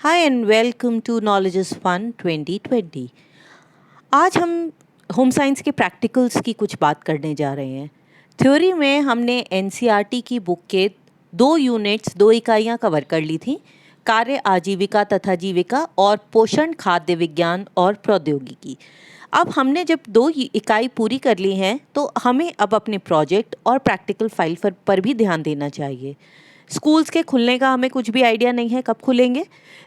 Hi and welcome to knowledge is fun 2020। आज हम home science के प्रैक्टिकल्स की कुछ बात करने जा रहे हैं। थ्योरी में हमने एनसीईआरटी की बुक के 2 इकाइयाँ कवर कर ली थी, कार्य आजीविका तथा जीविका और पोषण खाद्य विज्ञान और प्रौद्योगिकी। अब हमने जब 2 इकाई पूरी कर ली हैं तो हमें अब अपने प्रोजेक्ट और प्रैक्टिकल फाइल पर भी ध्यान देना चाहिए। स्कूल्स के खुलने का हमें कुछ भी आइडिया नहीं है कब खुलेंगे,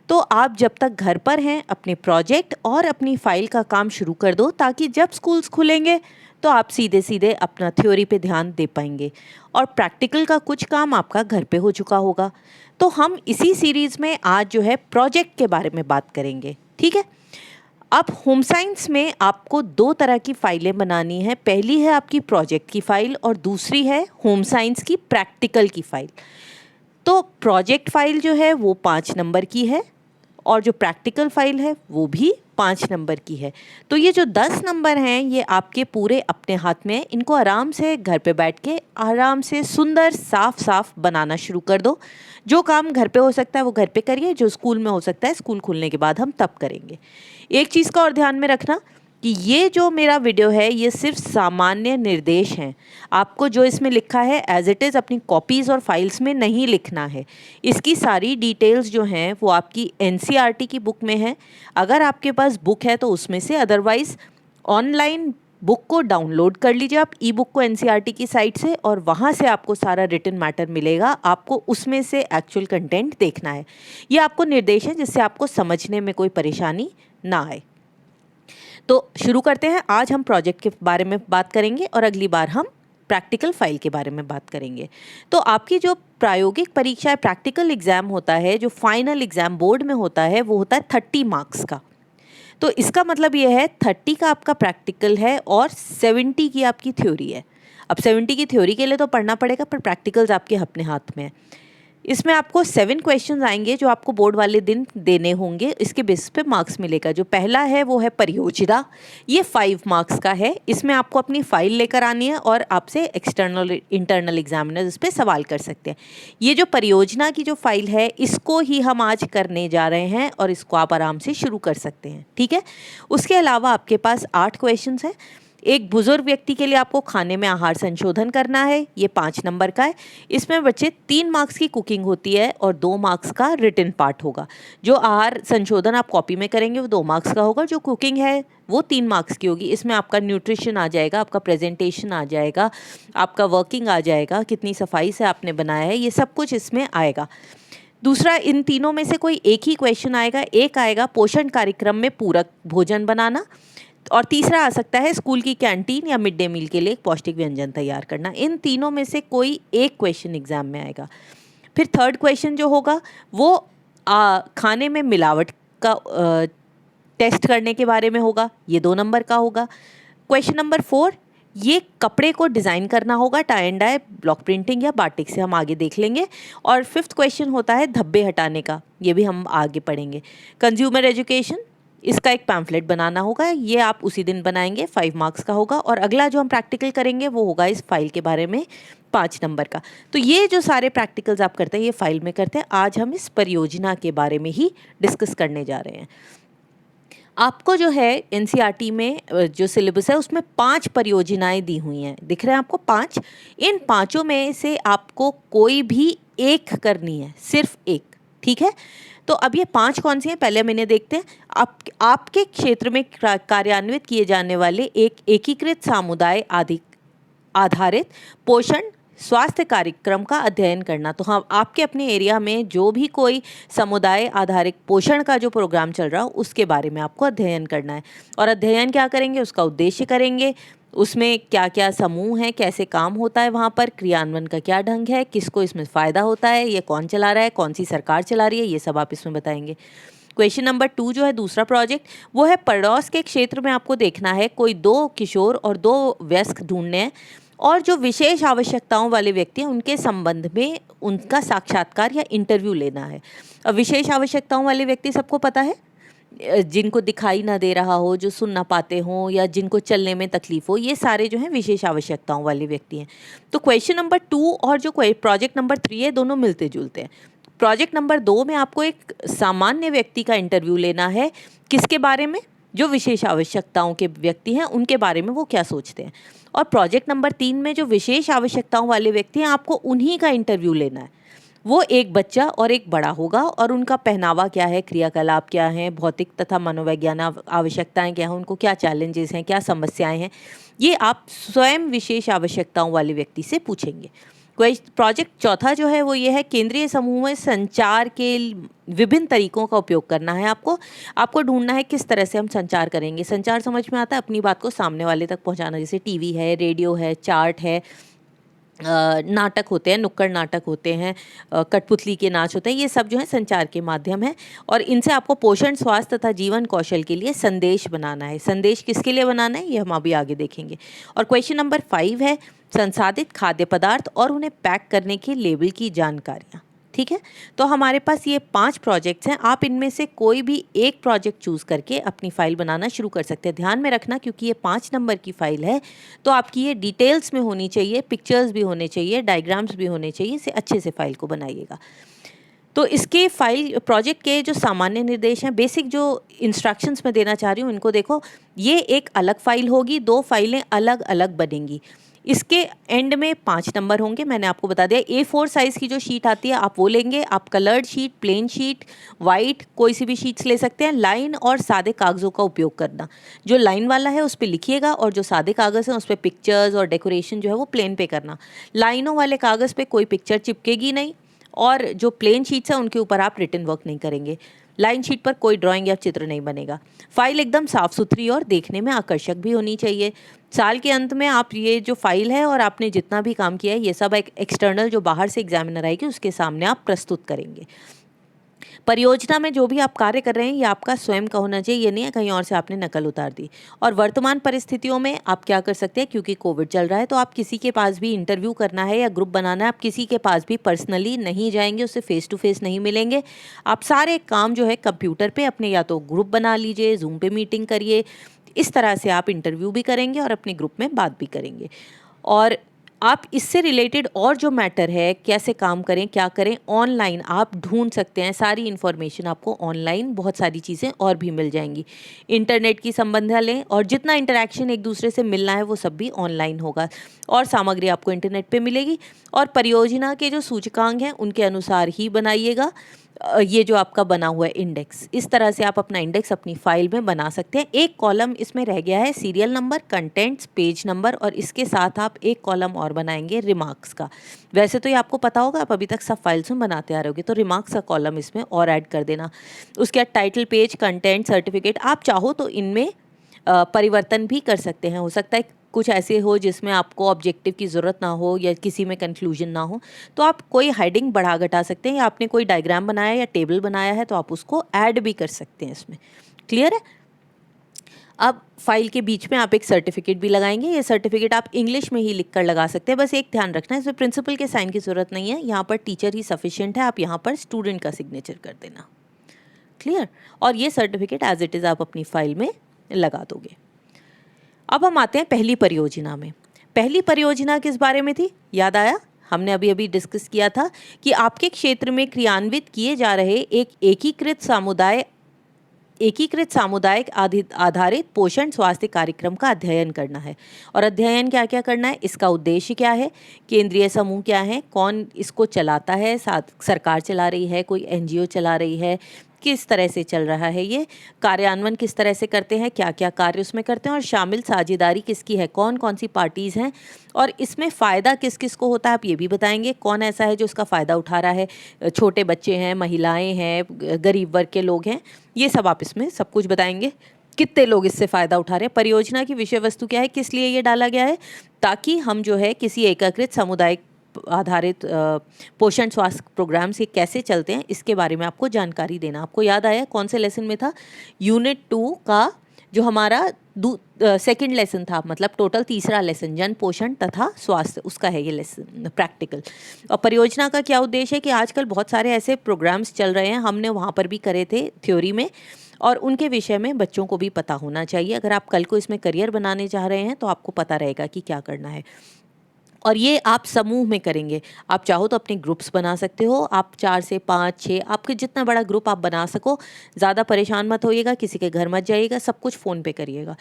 तो आप जब तक घर पर हैं अपने प्रोजेक्ट और अपनी फाइल का काम शुरू कर दो, ताकि जब स्कूल्स खुलेंगे तो आप सीधे सीधे अपना थ्योरी पे ध्यान दे पाएंगे और प्रैक्टिकल का कुछ काम आपका घर पे हो चुका होगा। तो हम इसी सीरीज़ में आज जो है प्रोजेक्ट के बारे में बात करेंगे, ठीक है। अब होम साइंस में आपको 2 तरह की फाइलें बनानी है। पहली है आपकी प्रोजेक्ट की फ़ाइल और दूसरी है होम साइंस की प्रैक्टिकल की फ़ाइल। तो प्रोजेक्ट फाइल जो है वो 5 नंबर की है और जो प्रैक्टिकल फाइल है वो भी 5 नंबर की है। तो ये जो 10 नंबर हैं ये आपके पूरे अपने हाथ में हैं। इनको आराम से घर पे बैठ के आराम से सुंदर साफ साफ बनाना शुरू कर दो। जो काम घर पे हो सकता है वो घर पे करिए, जो स्कूल में हो सकता है स्कूल खुलने के बाद हम तब करेंगे। एक चीज़ का और ध्यान में रखना कि ये जो मेरा वीडियो है ये सिर्फ सामान्य निर्देश हैं। आपको जो इसमें लिखा है एज इट इज़ अपनी कॉपीज़ और फाइल्स में नहीं लिखना है। इसकी सारी डिटेल्स जो हैं वो आपकी एनसीईआरटी की बुक में है। अगर आपके पास बुक है तो उसमें से, अदरवाइज़ ऑनलाइन बुक को डाउनलोड कर लीजिए आप ई बुक को एनसीईआरटी की साइट से, और वहाँ से आपको सारा रिटन मैटर मिलेगा। आपको उसमें से एक्चुअल कंटेंट देखना है। ये आपको निर्देश है जिससे आपको समझने में कोई परेशानी ना आए। तो शुरू करते हैं। आज हम प्रोजेक्ट के बारे में बात करेंगे और अगली बार हम प्रैक्टिकल फाइल के बारे में बात करेंगे। तो आपकी जो प्रायोगिक परीक्षा है, प्रैक्टिकल एग्ज़ाम होता है, जो फाइनल एग्ज़ाम बोर्ड में होता है वो होता है 30 मार्क्स का। तो इसका मतलब ये है 30 का आपका प्रैक्टिकल है और 70 की आपकी थ्योरी है। अब 70 की थ्योरी के लिए तो पढ़ना पड़ेगा, पर प्रैक्टिकल्स आपके अपने हाथ में है। इसमें आपको 7 क्वेश्चंस आएंगे जो आपको बोर्ड वाले दिन देने होंगे। इसके बेसिस पे मार्क्स मिलेगा। जो पहला है वो है परियोजना, ये 5 मार्क्स का है। इसमें आपको अपनी फाइल लेकर आनी है और आपसे एक्सटर्नल इंटरनल एग्जामिनर इस पर सवाल कर सकते हैं। ये जो परियोजना की जो फाइल है इसको ही हम आज करने जा रहे हैं और इसको आप आराम से शुरू कर सकते हैं, ठीक है। उसके अलावा आपके पास 8 क्वेश्चंस हैं। एक बुजुर्ग व्यक्ति के लिए आपको खाने में आहार संशोधन करना है, ये 5 नंबर का है। इसमें बच्चे 3 मार्क्स की कुकिंग होती है और 2 मार्क्स का रिटन पार्ट होगा। जो आहार संशोधन आप कॉपी में करेंगे वो 2 मार्क्स का होगा, जो कुकिंग है वो 3 मार्क्स की होगी। इसमें आपका न्यूट्रिशन आ जाएगा, आपका प्रेजेंटेशन आ जाएगा, आपका वर्किंग आ जाएगा, कितनी सफाई से आपने बनाया है, ये सब कुछ इसमें आएगा। दूसरा, इन तीनों में से कोई एक ही क्वेश्चन आएगा। एक आएगा पोषण कार्यक्रम में पूरक भोजन बनाना, और तीसरा आ सकता है स्कूल की कैंटीन या मिड डे मील के लिए एक पौष्टिक व्यंजन तैयार करना। इन तीनों में से कोई एक क्वेश्चन एग्जाम में आएगा। फिर थर्ड क्वेश्चन जो होगा वो खाने में मिलावट का टेस्ट करने के बारे में होगा, ये 2 नंबर का होगा। क्वेश्चन नंबर 4, ये कपड़े को डिज़ाइन करना होगा, tie and dye, block printing या बाटिक से, हम आगे देख लेंगे। और 5th क्वेश्चन होता है धब्बे हटाने का, ये भी हम आगे पढ़ेंगे। कंज्यूमर एजुकेशन, इसका एक पैम्फलेट बनाना होगा, ये आप उसी दिन बनाएंगे, 5 मार्क्स का होगा। और अगला जो हम प्रैक्टिकल करेंगे वो होगा इस फाइल के बारे में, 5 नंबर का। तो ये जो सारे प्रैक्टिकल्स आप करते हैं ये फाइल में करते हैं। आज हम इस परियोजना के बारे में ही डिस्कस करने जा रहे हैं। आपको जो है एनसीईआरटी में जो सिलेबस है उसमें 5 परियोजनाएं दी हुई हैं, दिख रहे हैं आपको 5। इन 5 में से आपको कोई भी एक करनी है, सिर्फ एक, ठीक है। तो अब ये 5 कौन सी हैं पहले मैंने देखते हैं। आपके क्षेत्र में कार्यान्वित किए जाने वाले एक एकीकृत समुदाय आधारित पोषण स्वास्थ्य कार्यक्रम का अध्ययन करना। तो हाँ, आपके अपने एरिया में जो भी कोई समुदाय आधारित पोषण का जो प्रोग्राम चल रहा हो उसके बारे में आपको अध्ययन करना है। और अध्ययन क्या करेंगे, उसका उद्देश्य करेंगे, उसमें क्या क्या समूह है, कैसे काम होता है वहाँ पर, क्रियान्वयन का क्या ढंग है, किसको इसमें फ़ायदा होता है, ये कौन चला रहा है, कौन सी सरकार चला रही है, ये सब आप इसमें बताएंगे। क्वेश्चन नंबर 2 जो है दूसरा प्रोजेक्ट, वो है पड़ोस के क्षेत्र में आपको देखना है कोई 2 किशोर और 2 वयस्क ढूंढने हैं, और जो विशेष आवश्यकताओं वाले व्यक्ति हैं उनके संबंध में उनका साक्षात्कार या इंटरव्यू लेना है। अब विशेष आवश्यकताओं वाले व्यक्ति सबको पता है, जिनको दिखाई ना दे रहा हो, जो सुन ना पाते हों, या जिनको चलने में तकलीफ हो, ये सारे जो हैं विशेष आवश्यकताओं वाले व्यक्ति हैं। तो क्वेश्चन नंबर 2 और जो प्रोजेक्ट नंबर 3 है दोनों मिलते जुलते हैं। प्रोजेक्ट नंबर 2 में आपको एक सामान्य व्यक्ति का इंटरव्यू लेना है। किसके बारे में? जो विशेष आवश्यकताओं के व्यक्ति हैं उनके बारे में वो क्या सोचते हैं। और प्रोजेक्ट नंबर 3 में जो विशेष आवश्यकताओं वाले व्यक्ति हैं आपको उन्हीं का इंटरव्यू लेना है। वो एक बच्चा और एक बड़ा होगा और उनका पहनावा क्या है, क्रियाकलाप क्या हैं, भौतिक तथा मनोवैज्ञानिक आवश्यकताएं क्या हैं, उनको क्या चैलेंजेस हैं, क्या समस्याएं हैं, ये आप स्वयं विशेष आवश्यकताओं वाले व्यक्ति से पूछेंगे। प्रोजेक्ट चौथा जो है वो ये है, केंद्रीय समूह में संचार के विभिन्न तरीकों का उपयोग करना है। आपको ढूंढना है किस तरह से हम संचार करेंगे। संचार समझ में आता है, अपनी बात को सामने वाले तक पहुंचाना, जैसे टीवी है, रेडियो है, चार्ट है, नाटक होते हैं, नुक्कड़ नाटक होते हैं, कठपुतली के नाच होते हैं, ये सब जो है संचार के माध्यम है। और इनसे आपको पोषण, स्वास्थ्य तथा जीवन कौशल के लिए संदेश बनाना है। संदेश किसके लिए बनाना है ये हम अभी आगे देखेंगे। और क्वेश्चन नंबर 5 है, संसाधित खाद्य पदार्थ और उन्हें पैक करने के लेबल की जानकारियाँ। ठीक है, तो हमारे पास ये 5 प्रोजेक्ट्स हैं। आप इनमें से कोई भी एक प्रोजेक्ट चूज़ करके अपनी फ़ाइल बनाना शुरू कर सकते हैं। ध्यान में रखना, क्योंकि ये 5 नंबर की फ़ाइल है तो आपकी ये डिटेल्स में होनी चाहिए, पिक्चर्स भी होने चाहिए, डायग्राम्स भी होने चाहिए, इसे अच्छे से फ़ाइल को बनाइएगा। तो इसके फाइल प्रोजेक्ट के जो सामान्य निर्देश हैं, बेसिक जो इंस्ट्रक्शंस मैं देना चाह रही हूँ इनको देखो। ये एक अलग फ़ाइल होगी, 2 फाइलें अलग अलग बनेंगी। इसके एंड में 5 नंबर होंगे, मैंने आपको बता दिया। A4 साइज़ की जो शीट आती है आप वो लेंगे। आप coloured sheet, plain sheet, white, कोई सी भी शीट्स ले सकते हैं। लाइन और सादे कागज़ों का उपयोग करना। जो लाइन वाला है उस पर लिखिएगा और जो सादे कागज़ हैं उस पर पिक्चर्स और डेकोरेशन जो है वो प्लेन पे करना। लाइनों वाले कागज़ पे कोई पिक्चर चिपकेगी नहीं और जो प्लेन शीट्स हैं उनके ऊपर आप रिटन वर्क नहीं करेंगे। लाइन शीट पर कोई ड्राइंग या चित्र नहीं बनेगा। फाइल एकदम साफ़ सुथरी और देखने में आकर्षक भी होनी चाहिए। साल के अंत में आप ये जो फाइल है और आपने जितना भी काम किया है ये सब एक एक्सटर्नल जो बाहर से एग्जामिनर आएगी उसके सामने आप प्रस्तुत करेंगे। परियोजना में जो भी आप कार्य कर रहे हैं ये आपका स्वयं का होना चाहिए, ये नहीं है कहीं और से आपने नकल उतार दी। और वर्तमान परिस्थितियों में आप क्या कर सकते हैं, क्योंकि कोविड चल रहा है तो आप किसी के पास भी इंटरव्यू करना है या ग्रुप बनाना है, आप किसी के पास भी पर्सनली नहीं जाएंगे, उससे फेस टू फेस नहीं मिलेंगे। आप सारे काम जो है कंप्यूटर पे अपने या तो ग्रुप बना लीजिए, जूम पे मीटिंग करिए। इस तरह से आप इंटरव्यू भी करेंगे और अपने ग्रुप में बात भी करेंगे। और आप इससे रिलेटेड और जो मैटर है, कैसे काम करें, क्या करें, ऑनलाइन आप ढूंढ सकते हैं। सारी इन्फॉर्मेशन आपको ऑनलाइन बहुत सारी चीज़ें और भी मिल जाएंगी। इंटरनेट की संबंध लें और जितना इंटरेक्शन एक दूसरे से मिलना है वो सब भी ऑनलाइन होगा और सामग्री आपको इंटरनेट पे मिलेगी। और परियोजना के जो सूचकांक हैं उनके अनुसार ही बनाइएगा। ये जो आपका बना हुआ है इंडेक्स, इस तरह से आप अपना इंडेक्स अपनी फाइल में बना सकते हैं। एक कॉलम इसमें रह गया है serial number, contents, page number, और इसके साथ आप एक कॉलम और बनाएंगे रिमार्क्स का। वैसे तो ये आपको पता होगा, आप अभी तक सब फाइल्स में बनाते आ रहे होगे, तो रिमार्क्स का कॉलम इसमें और ऐड कर देना। उसके बाद टाइटल पेज, कंटेंट, सर्टिफिकेट, आप चाहो तो इनमें परिवर्तन भी कर सकते हैं। हो सकता है कुछ ऐसे हो जिसमें आपको ऑब्जेक्टिव की ज़रूरत ना हो या किसी में कंक्लूजन ना हो, तो आप कोई हेडिंग बढ़ा घटा सकते हैं, या आपने कोई डायग्राम बनाया या टेबल बनाया है तो आप उसको ऐड भी कर सकते हैं इसमें। क्लियर है? अब फाइल के बीच में आप एक सर्टिफिकेट भी लगाएंगे। ये सर्टिफिकेट आप इंग्लिश में ही लिख कर लगा सकते हैं। बस एक ध्यान रखना है, इसमें प्रिंसिपल के साइन की ज़रूरत नहीं है, यहाँ पर टीचर ही सफिशिएंट है। आप यहाँ पर स्टूडेंट का सिग्नेचर कर देना। क्लियर? और ये सर्टिफिकेट एज इट इज़ आप अपनी फाइल में लगा दोगे। अब हम आते हैं पहली परियोजना में। पहली परियोजना किस बारे में थी, याद आया? हमने अभी अभी डिस्कस किया था कि आपके क्षेत्र में क्रियान्वित किए जा रहे एक एकीकृत सामुदायिक आधारित पोषण स्वास्थ्य कार्यक्रम का अध्ययन करना है। और अध्ययन क्या क्या करना है, इसका उद्देश्य क्या है, केंद्रीय समूह क्या है, कौन इसको चलाता है, सरकार चला रही है, कोई एनजीओ चला रही है, किस तरह से चल रहा है, ये कार्यान्वयन किस तरह से करते हैं, क्या क्या कार्य उसमें करते हैं, और शामिल साझेदारी किसकी है, कौन कौन सी पार्टीज़ हैं, और इसमें फ़ायदा किस किस को होता है आप ये भी बताएंगे। कौन ऐसा है जो इसका फ़ायदा उठा रहा है, छोटे बच्चे हैं, महिलाएं हैं, गरीब वर्ग के लोग हैं, ये सब आप इसमें सब कुछ बताएंगे। कितने लोग इससे फ़ायदा उठा रहे हैं, परियोजना की विषय वस्तु क्या है, किस लिए ये डाला गया है, ताकि हम जो है किसी एकीकृत सामुदायिक आधारित पोषण स्वास्थ्य प्रोग्राम से कैसे चलते हैं इसके बारे में आपको जानकारी देना। आपको याद आया कौन से लेसन में था, यूनिट 2 का जो हमारा सेकंड लेसन था, मतलब टोटल तीसरा लेसन, जन पोषण तथा स्वास्थ्य, उसका है ये लेसन प्रैक्टिकल। और परियोजना का क्या उद्देश्य है कि आजकल बहुत सारे ऐसे प्रोग्राम्स चल रहे हैं, हमने वहाँ पर भी करे थे थ्योरी में, और उनके विषय में बच्चों को भी पता होना चाहिए। अगर आप कल को इसमें करियर बनाने चाह रहे हैं तो आपको पता रहेगा कि क्या करना है। और ये आप समूह में करेंगे। आप चाहो तो अपने ग्रुप्स बना सकते हो, आप 4 से 5 6 आपके जितना बड़ा ग्रुप आप बना सको। ज़्यादा परेशान मत होइएगा, किसी के घर मत जाइएगा, सब कुछ फ़ोन पे करिएगा।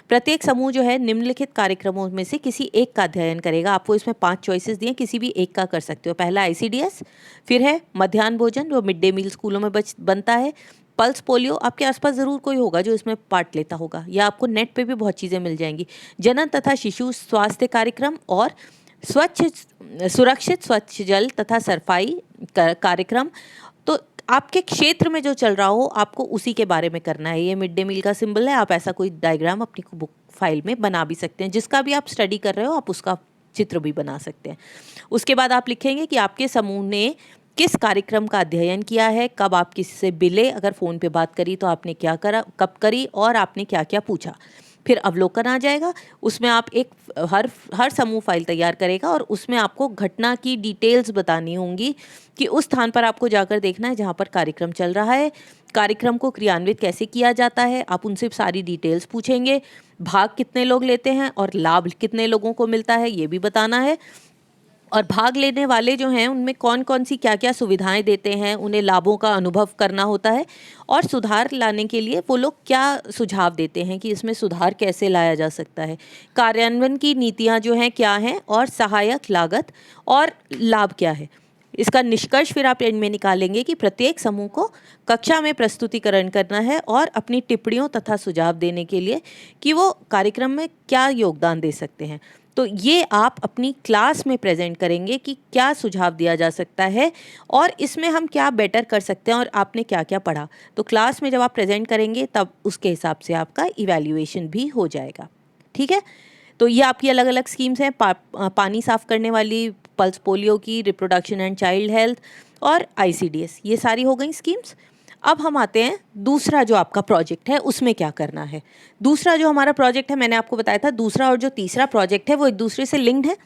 प्रत्येक समूह जो है निम्नलिखित कार्यक्रमों में से किसी एक का अध्ययन करेगा। आपको इसमें 5 चॉइसेस दिए, किसी भी एक का कर सकते हो। पहला आईसीडीएस, फिर है मध्याह्न भोजन जो मिड डे मील स्कूलों में बनता है। पल्स पोलियो, आपके आसपास ज़रूर कोई होगा जो इसमें पार्ट लेता होगा, या आपको नेट पे भी बहुत चीज़ें मिल जाएंगी। जनन तथा शिशु स्वास्थ्य कार्यक्रम और सुरक्षित स्वच्छ जल तथा सफाई कार्यक्रम। तो आपके क्षेत्र में जो चल रहा हो आपको उसी के बारे में करना है। ये मिड डे मील का सिंबल है, आप ऐसा कोई डायग्राम अपनी बुक फाइल में बना भी सकते हैं। जिसका भी आप स्टडी कर रहे हो आप उसका चित्र भी बना सकते हैं। उसके बाद आप लिखेंगे कि आपके समूह ने किस कार्यक्रम का अध्ययन किया है, कब आप किसी से मिले, अगर फ़ोन पे बात करी तो आपने क्या करा, कब करी और आपने क्या क्या पूछा। फिर अवलोकन आ जाएगा, उसमें आप एक हर समूह फाइल तैयार करेगा और उसमें आपको घटना की डिटेल्स बतानी होंगी कि उस स्थान पर आपको जाकर देखना है जहाँ पर कार्यक्रम चल रहा है। कार्यक्रम को क्रियान्वित कैसे किया जाता है, आप उनसे सारी डिटेल्स पूछेंगे। भाग कितने लोग लेते हैं और लाभ कितने लोगों को मिलता है ये भी बताना है। और भाग लेने वाले जो हैं उनमें कौन कौन सी क्या क्या सुविधाएं देते हैं, उन्हें लाभों का अनुभव करना होता है। और सुधार लाने के लिए वो लोग क्या सुझाव देते हैं कि इसमें सुधार कैसे लाया जा सकता है। कार्यान्वयन की नीतियां जो हैं क्या हैं, और सहायक लागत और लाभ क्या है। इसका निष्कर्ष फिर आप एंड में निकालेंगे कि प्रत्येक समूह को कक्षा में प्रस्तुतिकरण करना है और अपनी टिप्पणियों तथा सुझाव देने के लिए कि वो कार्यक्रम में क्या योगदान दे सकते हैं। तो ये आप अपनी क्लास में प्रेजेंट करेंगे कि क्या सुझाव दिया जा सकता है और इसमें हम क्या बेटर कर सकते हैं और आपने क्या क्या पढ़ा। तो क्लास में जब आप प्रेजेंट करेंगे तब उसके हिसाब से आपका इवैल्यूएशन भी हो जाएगा। ठीक है, तो ये आपकी अलग अलग स्कीम्स हैं। पानी साफ करने वाली, पल्स पोलियो की, रिप्रोडक्शन एंड चाइल्ड हेल्थ और आईसीडीएस, ये सारी हो गई स्कीम्स। अब हम आते हैं दूसरा जो आपका प्रोजेक्ट है उसमें क्या करना है। दूसरा जो हमारा प्रोजेक्ट है, मैंने आपको बताया था दूसरा और जो तीसरा प्रोजेक्ट है वो एक दूसरे से लिंक्ड है।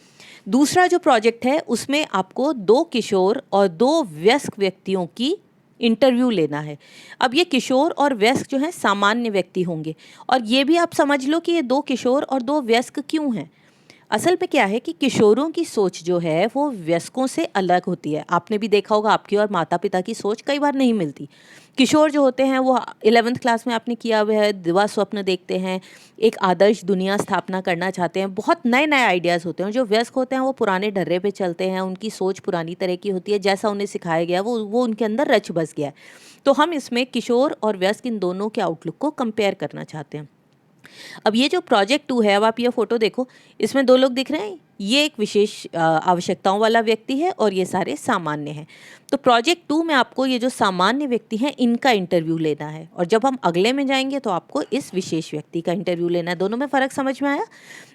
दूसरा जो प्रोजेक्ट है उसमें आपको 2 किशोर और 2 वयस्क व्यक्तियों की इंटरव्यू लेना है। अब ये किशोर और वयस्क जो हैं सामान्य व्यक्ति होंगे, और ये भी आप समझ लो कि ये 2 किशोर और 2 वयस्क क्यों हैं। असल में क्या है कि किशोरों की सोच जो है वो वयस्कों से अलग होती है। आपने भी देखा होगा आपकी और माता पिता की सोच कई बार नहीं मिलती। किशोर जो होते हैं वो 11th क्लास में आपने किया हुआ है, दिवा स्वप्न देखते हैं, एक आदर्श दुनिया स्थापना करना चाहते हैं, बहुत नए नए आइडियाज़ होते हैं। जो वयस्क होते हैं वो पुराने ढर्रे पे चलते हैं, उनकी सोच पुरानी तरह की होती है, जैसा उन्हें सिखाया गया वो उनके अंदर रच बस गया है। तो हम इसमें किशोर और वयस्क इन दोनों के आउटलुक को कंपेयर करना चाहते हैं। अब ये जो प्रोजेक्ट 2 है, अब आप ये फोटो देखो, इसमें 2 लोग दिख रहे हैं। ये एक विशेष आवश्यकताओं वाला व्यक्ति है और ये सारे सामान्य हैं। तो प्रोजेक्ट 2 में आपको ये जो सामान्य व्यक्ति हैं इनका इंटरव्यू लेना है, और जब हम अगले में जाएंगे तो आपको इस विशेष व्यक्ति का इंटरव्यू लेना है। दोनों में फ़र्क समझ में आया।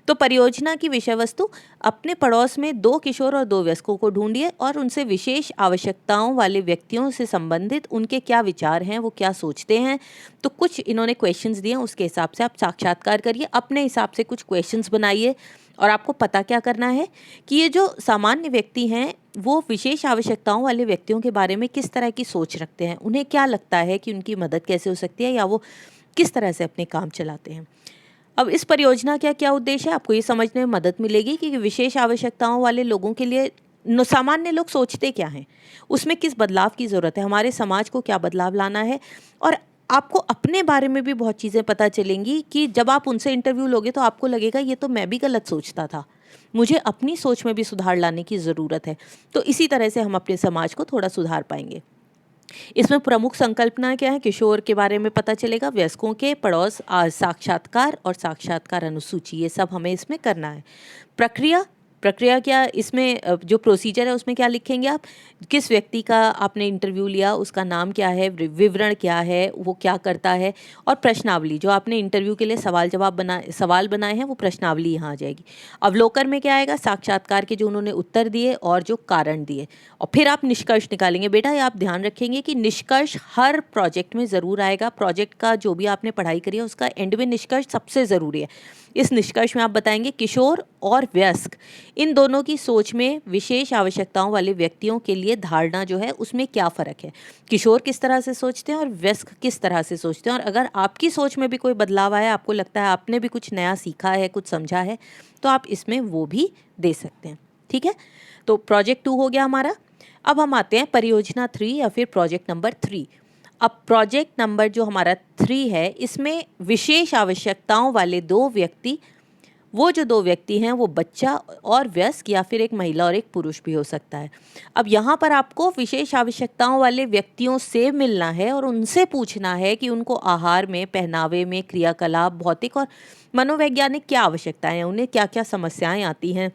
तो परियोजना की विषय वस्तु, अपने पड़ोस में 2 किशोर और 2 वयस्कों को ढूंढिए और उनसे विशेष आवश्यकताओं वाले व्यक्तियों से संबंधित उनके क्या विचार हैं, वो क्या सोचते हैं। तो कुछ इन्होंने क्वेश्चंस दिए, उसके हिसाब से आप साक्षात्कार करिए, अपने हिसाब से कुछ क्वेश्चंस बनाइए। और आपको पता क्या करना है कि ये जो सामान्य व्यक्ति हैं वो विशेष आवश्यकताओं वाले व्यक्तियों के बारे में किस तरह की सोच रखते हैं, उन्हें क्या लगता है कि उनकी मदद कैसे हो सकती है, या वो किस तरह से अपने काम चलाते हैं। अब इस परियोजना का क्या उद्देश्य है, आपको ये समझने में मदद मिलेगी कि विशेष आवश्यकताओं वाले लोगों के लिए सामान्य लोग सोचते क्या हैं, उसमें किस बदलाव की ज़रूरत है, हमारे समाज को क्या बदलाव लाना है। और आपको अपने बारे में भी बहुत चीज़ें पता चलेंगी कि जब आप उनसे इंटरव्यू लोगे तो आपको लगेगा ये तो मैं भी गलत सोचता था, मुझे अपनी सोच में भी सुधार लाने की ज़रूरत है। तो इसी तरह से हम अपने समाज को थोड़ा सुधार पाएंगे। इसमें प्रमुख संकल्पना क्या है, किशोर के बारे में पता चलेगा, वयस्कों के पड़ोस, साक्षात्कार और साक्षात्कार अनुसूची, ये सब हमें इसमें करना है। प्रक्रिया क्या, इसमें जो प्रोसीजर है उसमें क्या लिखेंगे आप, किस व्यक्ति का आपने इंटरव्यू लिया, उसका नाम क्या है, विवरण क्या है, वो क्या करता है, और प्रश्नावली, जो आपने इंटरव्यू के लिए सवाल बनाए हैं वो प्रश्नावली यहाँ आ जाएगी। अवलोकन में क्या आएगा, साक्षात्कार के जो उन्होंने उत्तर दिए और जो कारण दिए। और फिर आप निष्कर्ष निकालेंगे। बेटा ये आप ध्यान रखेंगे कि निष्कर्ष हर प्रोजेक्ट में ज़रूर आएगा। प्रोजेक्ट का जो भी आपने पढ़ाई करी है उसका एंड में निष्कर्ष सबसे ज़रूरी है। इस निष्कर्ष में आप बताएंगे किशोर और वयस्क इन दोनों की सोच में विशेष आवश्यकताओं वाले व्यक्तियों के लिए धारणा जो है उसमें क्या फ़र्क है, किशोर किस तरह से सोचते हैं और वयस्क किस तरह से सोचते हैं। और अगर आपकी सोच में भी कोई बदलाव आया, आपको लगता है आपने भी कुछ नया सीखा है, कुछ समझा है, तो आप इसमें वो भी दे सकते हैं। ठीक है, तो प्रोजेक्ट 2 हो गया हमारा। अब हम आते हैं परियोजना 3 या फिर प्रोजेक्ट नंबर 3। अब प्रोजेक्ट नंबर जो हमारा 3 है, इसमें विशेष आवश्यकताओं वाले दो व्यक्ति, वो जो दो व्यक्ति हैं वो बच्चा और वयस्क या फिर एक महिला और एक पुरुष भी हो सकता है। अब यहाँ पर आपको विशेष आवश्यकताओं वाले व्यक्तियों से मिलना है और उनसे पूछना है कि उनको आहार में, पहनावे में, क्रियाकलाप, भौतिक और मनोवैज्ञानिक क्या आवश्यकताएं हैं, उन्हें क्या क्या समस्याएं आती हैं,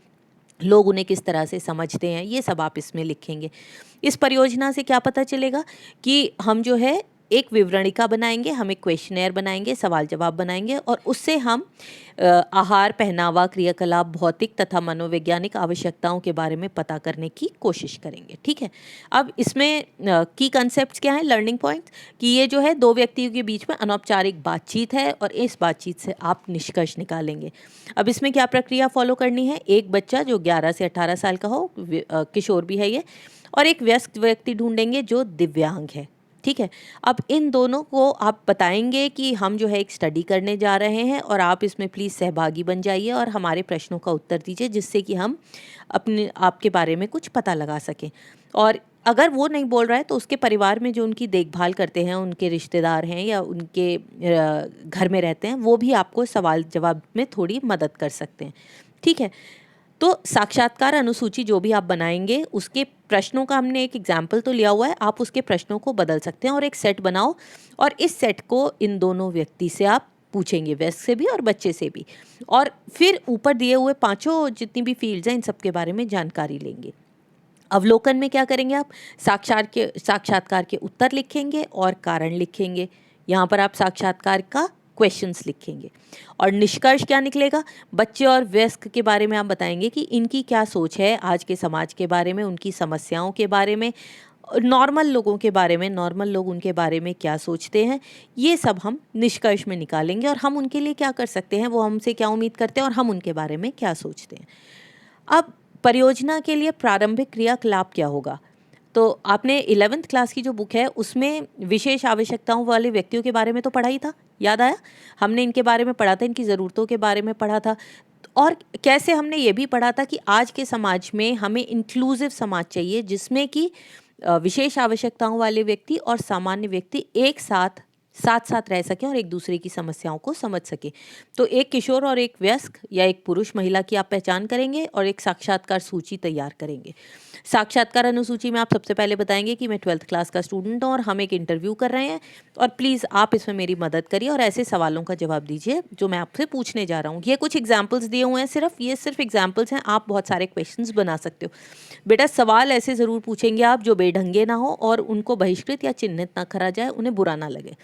लोग उन्हें किस तरह से समझते हैं, ये सब आप इसमें लिखेंगे। इस परियोजना से क्या पता चलेगा कि हम जो है एक विवरणिका बनाएंगे, हम एक क्वेश्चनेयर बनाएंगे, सवाल जवाब बनाएंगे और उससे हम आहार, पहनावा, क्रियाकलाप, भौतिक तथा मनोवैज्ञानिक आवश्यकताओं के बारे में पता करने की कोशिश करेंगे। ठीक है, अब इसमें की कंसेप्ट्स क्या है, लर्निंग पॉइंट्स, कि ये जो है दो व्यक्तियों के बीच में अनौपचारिक बातचीत है और इस बातचीत से आप निष्कर्ष निकालेंगे। अब इसमें क्या प्रक्रिया फॉलो करनी है, एक बच्चा जो 11 से 18 साल का हो, किशोर भी है ये, और एक वयस्क व्यक्ति ढूंढेंगे जो दिव्यांग है। ठीक है, अब इन दोनों को आप बताएंगे कि हम जो है एक स्टडी करने जा रहे हैं और आप इसमें प्लीज़ सहभागी बन जाइए और हमारे प्रश्नों का उत्तर दीजिए, जिससे कि हम अपने आपके बारे में कुछ पता लगा सकें। और अगर वो नहीं बोल रहा है तो उसके परिवार में जो उनकी देखभाल करते हैं, उनके रिश्तेदार हैं या उनके घर में रहते हैं, वो भी आपको सवाल जवाब में थोड़ी मदद कर सकते हैं। ठीक है, तो साक्षात्कार अनुसूची जो भी आप बनाएंगे उसके प्रश्नों का हमने एक एग्जाम्पल तो लिया हुआ है, आप उसके प्रश्नों को बदल सकते हैं और एक सेट बनाओ और इस सेट को इन दोनों व्यक्ति से आप पूछेंगे, वयस्क से भी और बच्चे से भी, और फिर ऊपर दिए हुए पांचों जितनी भी फील्ड्स हैं इन सब के बारे में जानकारी लेंगे। अवलोकन में क्या करेंगे आप, साक्षात्कार के उत्तर लिखेंगे और कारण लिखेंगे। यहाँ पर आप साक्षात्कार का क्वेश्चंस लिखेंगे और निष्कर्ष क्या निकलेगा, बच्चे और वयस्क के बारे में आप बताएंगे कि इनकी क्या सोच है आज के समाज के बारे में, उनकी समस्याओं के बारे में, नॉर्मल लोगों के बारे में, नॉर्मल लोग उनके बारे में क्या सोचते हैं, ये सब हम निष्कर्ष में निकालेंगे और हम उनके लिए क्या कर सकते हैं, वो हमसे क्या उम्मीद करते हैं और हम उनके बारे में क्या सोचते हैं। अब परियोजना के लिए प्रारंभिक क्रियाकलाप क्या होगा, तो आपने 11th क्लास की जो बुक है उसमें विशेष आवश्यकताओं वाले व्यक्तियों के बारे में तो पढ़ा ही था, याद आया, हमने इनके बारे में पढ़ा था, इनकी ज़रूरतों के बारे में पढ़ा था, और कैसे हमने ये भी पढ़ा था कि आज के समाज में हमें इंक्लूसिव समाज चाहिए जिसमें कि विशेष आवश्यकताओं वाले व्यक्ति और सामान्य व्यक्ति एक साथ साथ रह सकें और एक दूसरे की समस्याओं को समझ सके। तो एक किशोर और एक वयस्क या एक पुरुष महिला की आप पहचान करेंगे और एक साक्षात्कार सूची तैयार करेंगे। साक्षात्कार अनुसूची में आप सबसे पहले बताएंगे कि मैं 12th क्लास का स्टूडेंट हूँ और हम एक इंटरव्यू कर रहे हैं और प्लीज़ आप इसमें मेरी मदद करिए और ऐसे सवालों का जवाब दीजिए जो मैं आपसे पूछने जा रहा हूँ। ये कुछ एग्जाम्पल्स दिए हुए हैं, ये सिर्फ एग्जाम्पल्स हैं, आप बहुत सारे क्वेश्चंस बना सकते हो। बेटा सवाल ऐसे ज़रूर पूछेंगे आप जो बेढंगे ना हो और उनको बहिष्कृत या चिन्हित ना करा जाए, उन्हें बुरा ना लगे।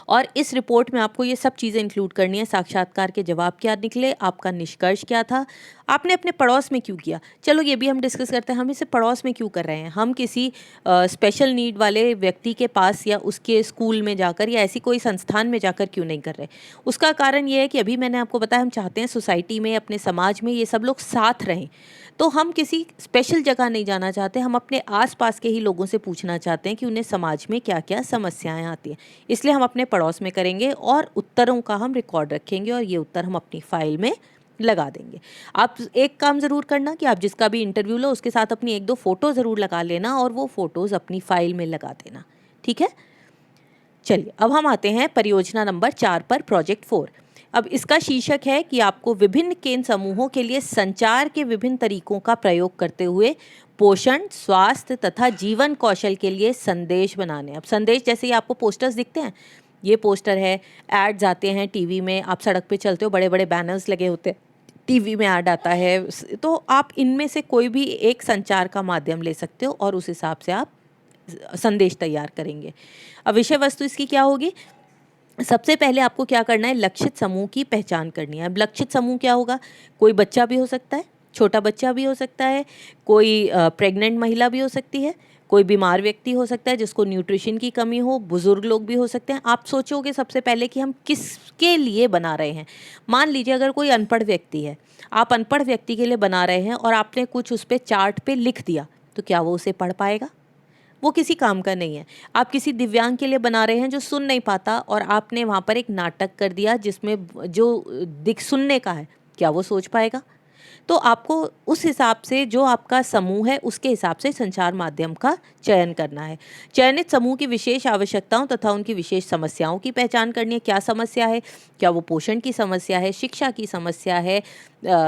और इस रिपोर्ट में आपको ये सब चीज़ें इंक्लूड करनी है, साक्षात्कार के जवाब क्या निकले, आपका निष्कर्ष क्या था, आपने अपने पड़ोस में क्यों किया। चलो ये भी हम डिस्कस करते हैं, हम इसे पड़ोस में क्यों कर रहे हैं, हम किसी स्पेशल नीड वाले व्यक्ति के पास या उसके स्कूल में जाकर या ऐसी कोई संस्थान में जाकर क्यों नहीं कर रहे। उसका कारण ये है कि अभी मैंने आपको बताया हम चाहते हैं सोसाइटी में, अपने समाज में ये सब लोग साथ रहें, तो हम किसी स्पेशल जगह नहीं जाना चाहते, हम अपने आसपास के ही लोगों से पूछना चाहते हैं कि उन्हें समाज में क्या क्या समस्याएं आती हैं। इसलिए हम अपने पड़ोस में करेंगे और उत्तरों का हम रिकॉर्ड रखेंगे और ये उत्तर हम अपनी फाइल में लगा देंगे। आप एक काम ज़रूर करना कि आप जिसका भी इंटरव्यू लो उसके साथ अपनी 1-2 फ़ोटो ज़रूर लगा लेना और वो फ़ोटोज़ अपनी फाइल में लगा देना। ठीक है, चलिए अब हम आते हैं परियोजना नंबर 4 पर, प्रोजेक्ट 4। अब इसका शीर्षक है कि आपको विभिन्न केंद्र समूहों के लिए संचार के विभिन्न तरीकों का प्रयोग करते हुए पोषण, स्वास्थ्य तथा जीवन कौशल के लिए संदेश बनाने। अब संदेश जैसे ही आपको पोस्टर्स दिखते हैं, ये पोस्टर है, एड्स आते हैं टीवी में, आप सड़क पे चलते हो, बड़े बड़े बैनर्स लगे होते हैं, टीवी में ऐड आता है, तो आप इनमें से कोई भी एक संचार का माध्यम ले सकते हो और उस हिसाब से आप संदेश तैयार करेंगे। अब विषय वस्तु इसकी क्या होगी, सबसे पहले आपको क्या करना है, लक्षित समूह की पहचान करनी है। अब लक्षित समूह क्या होगा, कोई बच्चा भी हो सकता है, छोटा बच्चा भी हो सकता है, कोई प्रेग्नेंट महिला भी हो सकती है, कोई बीमार व्यक्ति हो सकता है जिसको न्यूट्रिशन की कमी हो, बुजुर्ग लोग भी हो सकते हैं। आप सोचोगे सबसे पहले कि हम किसके लिए बना रहे हैं। मान लीजिए अगर कोई अनपढ़ व्यक्ति है, आप अनपढ़ व्यक्ति के लिए बना रहे हैं और आपने कुछ उस पर चार्ट पे लिख दिया, तो क्या वो उसे पढ़ पाएगा, वो किसी काम का नहीं है। आप किसी दिव्यांग के लिए बना रहे हैं जो सुन नहीं पाता और आपने वहाँ पर एक नाटक कर दिया जिसमें जो सुनने का है, क्या वो सोच पाएगा। तो आपको उस हिसाब से जो आपका समूह है उसके हिसाब से संचार माध्यम का चयन करना है। चयनित समूह की विशेष आवश्यकताओं तथा उनकी विशेष समस्याओं की पहचान करनी है। क्या समस्या है, क्या वो पोषण की समस्या है, शिक्षा की समस्या है,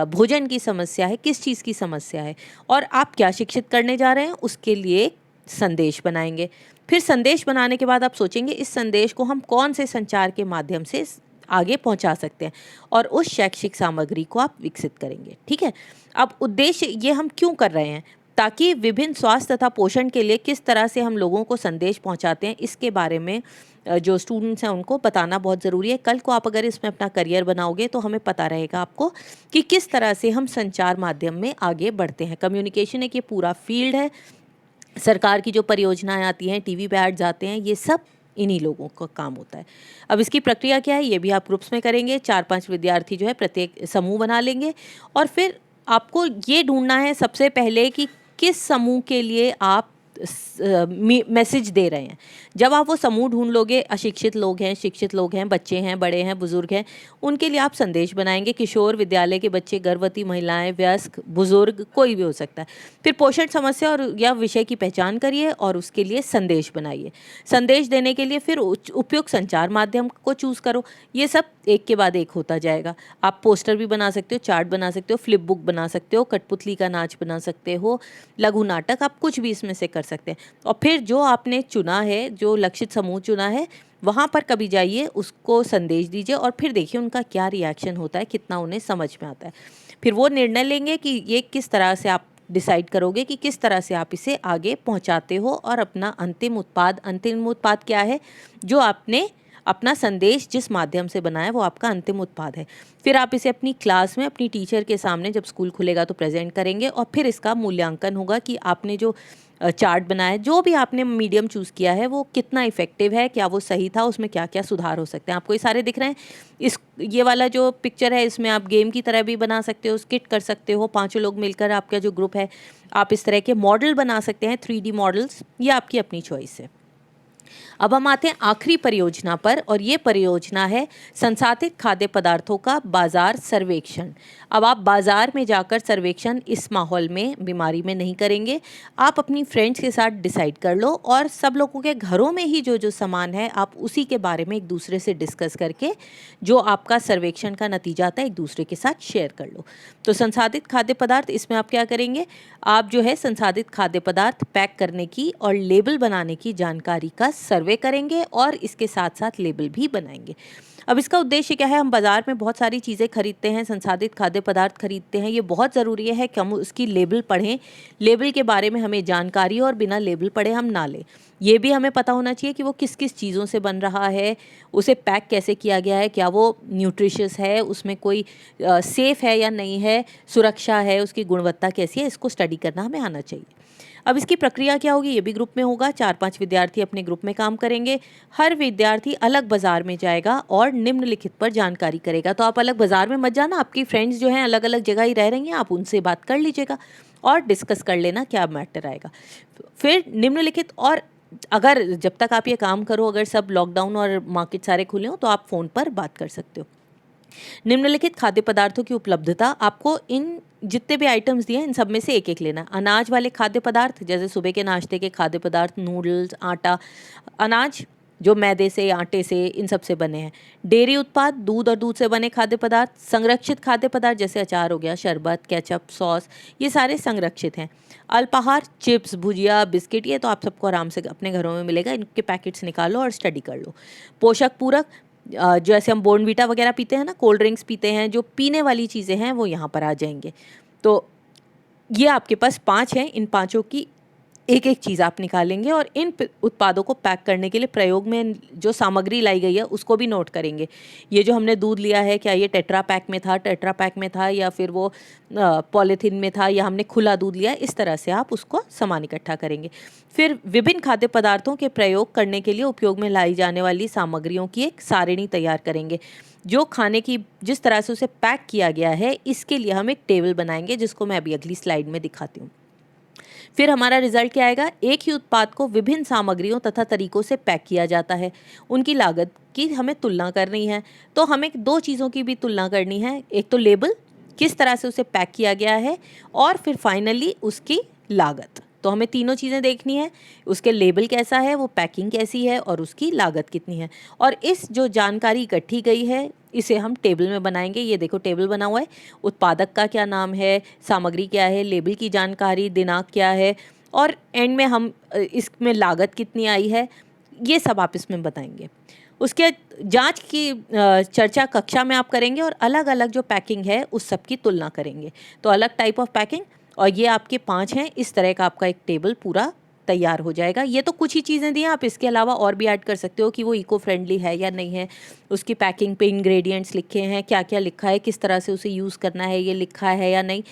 भोजन की समस्या है, किस चीज़ की समस्या है, और आप क्या शिक्षित करने जा रहे हैं उसके लिए संदेश बनाएंगे। फिर संदेश बनाने के बाद आप सोचेंगे इस संदेश को हम कौन से संचार के माध्यम से आगे पहुंचा सकते हैं, और उस शैक्षिक सामग्री को आप विकसित करेंगे। ठीक है। अब उद्देश्य ये हम क्यों कर रहे हैं, ताकि विभिन्न स्वास्थ्य तथा पोषण के लिए किस तरह से हम लोगों को संदेश पहुंचाते हैं इसके बारे में जो स्टूडेंट्स हैं उनको बताना बहुत ज़रूरी है। कल को आप अगर इसमें अपना करियर बनाओगे तो हमें पता रहेगा आपको कि किस तरह से हम संचार माध्यम में आगे बढ़ते हैं। कम्युनिकेशन एक ये पूरा फील्ड है। सरकार की जो परियोजनाएं आती हैं, टीवी पे एड्स आते हैं, ये सब इन्हीं लोगों का काम होता है। अब इसकी प्रक्रिया क्या है, ये भी आप ग्रुप्स में करेंगे। 4-5 विद्यार्थी जो है प्रत्येक समूह बना लेंगे, और फिर आपको ये ढूंढना है सबसे पहले कि किस समूह के लिए आप मैसेज दे रहे हैं। जब आप वो समूह ढूंढ लोगे, अशिक्षित लोग हैं, शिक्षित लोग हैं, बच्चे हैं, बड़े हैं, बुजुर्ग हैं, उनके लिए आप संदेश बनाएंगे। किशोर, विद्यालय के बच्चे, गर्भवती महिलाएं, वयस्क, बुजुर्ग, कोई भी हो सकता है। फिर पोषण समस्या और या विषय की पहचान करिए और उसके लिए संदेश बनाइए। संदेश देने के लिए फिर उपयुक्त संचार माध्यम को चूज़ करो। ये सब एक के बाद एक होता जाएगा। आप पोस्टर भी बना सकते हो, चार्ट बना सकते हो, फ्लिप बुक बना सकते हो, कठपुतली का नाच बना सकते हो, लघु नाटक, आप कुछ भी इसमें से कर सकते हैं। और फिर जो आपने चुना है, जो लक्षित समूह चुना है, वहाँ पर कभी जाइए, उसको संदेश दीजिए और फिर देखिए उनका क्या रिएक्शन होता है, कितना उन्हें समझ में आता है। फिर वो निर्णय लेंगे कि ये किस तरह से आप डिसाइड करोगे कि किस तरह से आप इसे आगे पहुँचाते हो, और अपना अंतिम उत्पाद क्या है, जो आपने अपना संदेश जिस माध्यम से बनाया वो आपका अंतिम उत्पाद है। फिर आप इसे अपनी क्लास में अपनी टीचर के सामने जब स्कूल खुलेगा तो प्रेजेंट करेंगे, और फिर इसका मूल्यांकन होगा कि आपने जो चार्ट बनाया है, जो भी आपने मीडियम चूज़ किया है, वो कितना इफेक्टिव है, क्या वो सही था, उसमें क्या क्या सुधार हो सकते हैं। आपको ये सारे दिख रहे हैं। ये वाला जो पिक्चर है, इसमें आप गेम की तरह भी बना सकते हो, स्किट कर सकते हो, 5 लोग मिलकर आपका जो ग्रुप है, आप इस तरह के मॉडल बना सकते हैं, 3D मॉडल्स। ये आपकी अपनी चॉइस है। अब हम आते हैं आखिरी परियोजना पर, और ये परियोजना है संसाधित खाद्य पदार्थों का बाजार सर्वेक्षण। अब आप बाजार में जाकर सर्वेक्षण इस माहौल में, बीमारी में नहीं करेंगे। आप अपनी फ्रेंड्स के साथ डिसाइड कर लो, और सब लोगों के घरों में ही जो जो सामान है आप उसी के बारे में एक दूसरे से डिस्कस करके जो आपका सर्वेक्षण का नतीजा आता है एक दूसरे के साथ शेयर कर लो। तो संसाधित खाद्य पदार्थ, इसमें आप क्या करेंगे, आप जो है संसाधित खाद्य पदार्थ पैक करने की और लेबल बनाने की जानकारी का सर्वे करेंगे, और इसके साथ साथ लेबल भी बनाएंगे। अब इसका उद्देश्य क्या है, हम बाज़ार में बहुत सारी चीज़ें खरीदते हैं, संसाधित खाद्य पदार्थ खरीदते हैं। ये बहुत ज़रूरी है कि हम उसकी लेबल पढ़ें, लेबल के बारे में हमें जानकारी, और बिना लेबल पढ़े हम ना लें। ये भी हमें पता होना चाहिए कि वो किस किस चीज़ों से बन रहा है, उसे पैक कैसे किया गया है, क्या वो न्यूट्रिशियस है, उसमें कोई सेफ़ है या नहीं है, सुरक्षा है, उसकी गुणवत्ता कैसी है, इसको स्टडी करना हमें आना चाहिए। अब इसकी प्रक्रिया क्या होगी, ये भी ग्रुप में होगा। 4-5 विद्यार्थी अपने ग्रुप में काम करेंगे। हर विद्यार्थी अलग बाज़ार में जाएगा और निम्नलिखित पर जानकारी करेगा। तो आप अलग बाज़ार में मत जाना, आपकी फ्रेंड्स जो हैं अलग अलग जगह ही रह रही हैं, आप उनसे बात कर लीजिएगा और डिस्कस कर लेना क्या मैटर आएगा। फिर निम्नलिखित, और अगर जब तक आप ये काम करो, अगर सब लॉकडाउन और मार्केट सारे खुले हों तो आप फ़ोन पर बात कर सकते हो। निम्नलिखित खाद्य पदार्थों की उपलब्धता, आपको इन जितने भी आइटम्स दिए हैं इन सब में से एक एक लेना। अनाज वाले खाद्य पदार्थ, जैसे सुबह के नाश्ते के खाद्य पदार्थ, नूडल्स, आटा, अनाज जो मैदे से, आटे से, इन सब से बने हैं। डेयरी उत्पाद, दूध और दूध से बने खाद्य पदार्थ। संरक्षित खाद्य पदार्थ जैसे अचार हो गया, शरबत, केचप, सॉस, ये सारे संरक्षित हैं। अल्पाहार, चिप्स, भुजिया, बिस्किट, ये तो आप सबको आराम से अपने घरों में मिलेगा, इनके पैकेट्स निकालो और स्टडी कर लो। पोषक पूरक, जैसे हम बॉर्नवीटा वगैरह पीते हैं ना, कोल्ड ड्रिंक्स पीते हैं, जो पीने वाली चीज़ें हैं वो यहाँ पर आ जाएंगे। तो ये आपके पास 5 हैं, इन 5 की एक एक चीज़ आप निकालेंगे, और इन उत्पादों को पैक करने के लिए प्रयोग में जो सामग्री लाई गई है उसको भी नोट करेंगे। ये जो हमने दूध लिया है, क्या ये टेट्रा पैक में था या फिर वो पॉलीथीन में था, या हमने खुला दूध लिया, इस तरह से आप उसको सामान इकट्ठा करेंगे। फिर विभिन्न खाद्य पदार्थों के प्रयोग करने के लिए उपयोग में लाई जाने वाली सामग्रियों की एक सारिणी तैयार करेंगे। जो खाने की जिस तरह से उसे पैक किया गया है, इसके लिए हम एक टेबल बनाएंगे, जिसको मैं अभी अगली स्लाइड में दिखाती हूँ। फिर हमारा रिजल्ट क्या आएगा, एक ही उत्पाद को विभिन्न सामग्रियों तथा तरीकों से पैक किया जाता है, उनकी लागत की हमें तुलना करनी है। तो हमें 2 चीज़ों की भी तुलना करनी है, एक तो लेबल, किस तरह से उसे पैक किया गया है, और फिर फाइनली उसकी लागत। तो हमें तीनों चीज़ें देखनी है, उसके लेबल कैसा है, वो पैकिंग कैसी है, और उसकी लागत कितनी है। और इस जो जानकारी इकट्ठी गई है इसे हम टेबल में बनाएंगे। ये देखो टेबल बना हुआ है, उत्पादक का क्या नाम है, सामग्री क्या है, लेबल की जानकारी, दिनांक क्या है, और एंड में हम इसमें लागत कितनी आई है, ये सब आप इसमें बताएंगे। उसके जांच की चर्चा कक्षा में आप करेंगे, और अलग अलग जो पैकिंग है उस सब की तुलना करेंगे। तो अलग टाइप ऑफ पैकिंग, और ये आपके 5 हैं। इस तरह का आपका एक टेबल पूरा तैयार हो जाएगा। ये तो कुछ ही चीज़ें दी हैं, आप इसके अलावा और भी ऐड कर सकते हो कि वो इको फ्रेंडली है या नहीं है, उसकी पैकिंग पे इंग्रेडिएंट्स लिखे हैं, क्या क्या लिखा है, किस तरह से उसे यूज़ करना है, ये लिखा है या नहीं।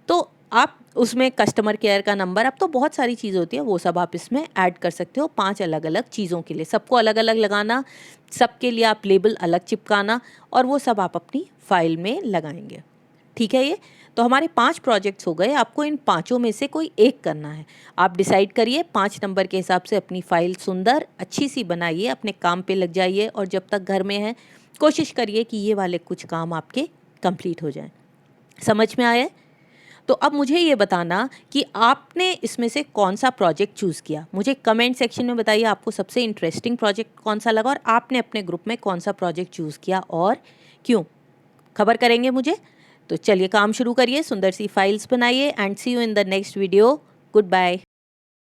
तो आप उसमें कस्टमर केयर का नंबर, अब तो बहुत सारी चीज़ होती है, वो सब आप इसमें ऐड कर सकते हो 5 अलग अलग चीज़ों के लिए। सबको अलग अलग लगाना, सबके लिए आप लेबल अलग चिपकाना, और वो सब आप अपनी फाइल में लगाएंगे। ठीक है, ये तो हमारे 5 प्रोजेक्ट्स हो गए। आपको इन पाँचों में से कोई एक करना है। आप डिसाइड करिए, 5 नंबर के हिसाब से अपनी फाइल सुंदर अच्छी सी बनाइए, अपने काम पे लग जाइए, और जब तक घर में है कोशिश करिए कि ये वाले कुछ काम आपके कंप्लीट हो जाएं। समझ में आया? तो अब मुझे ये बताना कि आपने इसमें से कौन सा प्रोजेक्ट चूज़ किया। मुझे कमेंट सेक्शन में बताइए आपको सबसे इंटरेस्टिंग प्रोजेक्ट कौन सा लगा, और आपने अपने ग्रुप में कौन सा प्रोजेक्ट चूज़ किया और क्यों। खबर करेंगे मुझे। तो चलिए काम शुरू करिए, सुंदर सी फाइल्स बनाइए, and see you in the next video. Good bye.